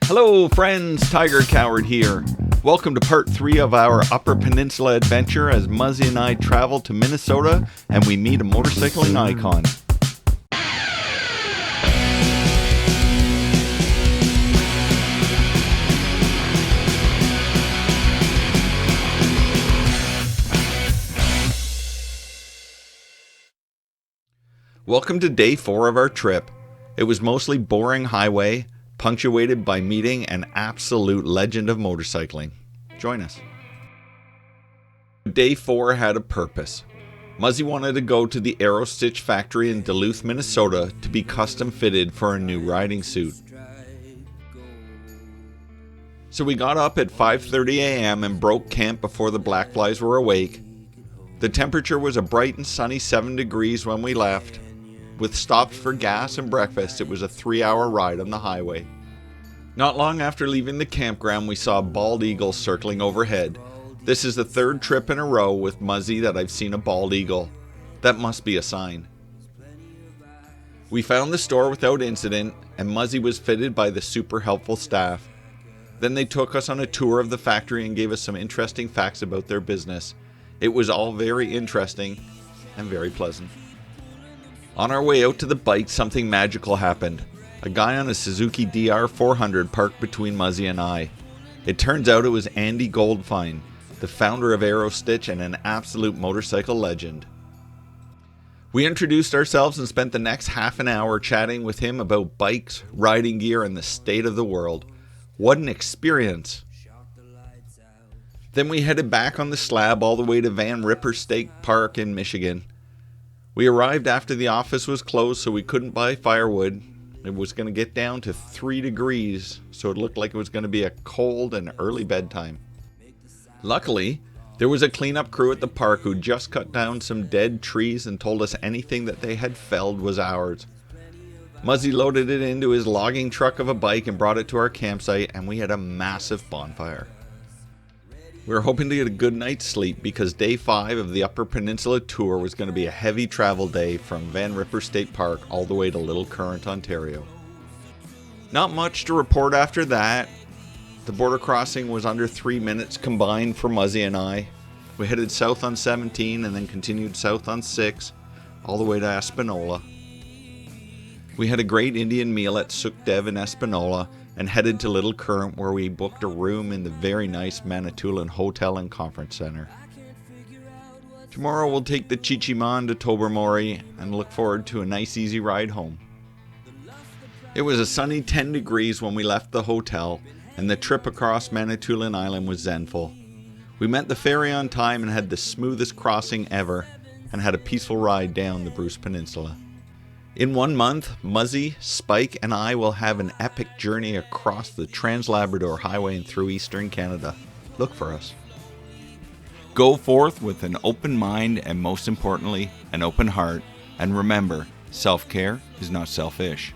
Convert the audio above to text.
Hello friends, Tiger Coward here. Welcome to part 3 of our Upper Peninsula adventure as Muzzy and I travel to Minnesota and we meet a motorcycling icon. Welcome to day 4 of our trip. It was mostly boring highway, punctuated by meeting an absolute legend of motorcycling. Join us. Day 4 had a purpose. Muzzy wanted to go to the Aerostitch factory in Duluth, Minnesota to be custom fitted for a new riding suit. So we got up at 5:30 a.m. and broke camp before the blackflies were awake. The temperature was a bright and sunny 7 degrees when we left. With stops for gas and breakfast, it was a 3-hour ride on the highway. Not long after leaving the campground, we saw a bald eagle circling overhead. This is the 3rd trip in a row with Muzzy that I've seen a bald eagle. That must be a sign. We found the store without incident, and Muzzy was fitted by the super helpful staff. Then they took us on a tour of the factory and gave us some interesting facts about their business. It was all very interesting and very pleasant. On our way out to the bike, something magical happened. A guy on a Suzuki DR400 parked between Muzzy and I. It turns out it was Andy Goldfine, the founder of Aerostitch and an absolute motorcycle legend. We introduced ourselves and spent the next half an hour chatting with him about bikes, riding gear, and the state of the world. What an experience! Then we headed back on the slab all the way to Van Ripper State Park in Michigan. We arrived after the office was closed, so we couldn't buy firewood. It was going to get down to 3 degrees, so it looked like it was going to be a cold and early bedtime. Luckily, there was a cleanup crew at the park who just cut down some dead trees and told us anything that they had felled was ours. Muzzy loaded it into his logging truck of a bike and brought it to our campsite, and we had a massive bonfire. We were hoping to get a good night's sleep because day 5 of the Upper Peninsula tour was going to be a heavy travel day from Van Ripper State Park all the way to Little Current, Ontario. Not much to report after that. The border crossing was under 3 minutes combined for Muzzy and I. We headed south on 17 and then continued south on 6 all the way to Espanola. We had a great Indian meal at Sukdev in Espanola and headed to Little Current, where we booked a room in the very nice Manitoulin Hotel and Conference Center. Tomorrow we'll take the Chi-Cheemaun to Tobermory and look forward to a nice easy ride home. It was a sunny 10 degrees when we left the hotel, and the trip across Manitoulin Island was zenful. We met the ferry on time and had the smoothest crossing ever, and had a peaceful ride down the Bruce Peninsula. In 1 month, Muzzy, Spike, and I will have an epic journey across the Trans-Labrador Highway and through Eastern Canada. Look for us. Go forth with an open mind and, most importantly, an open heart. And remember, self-care is not selfish.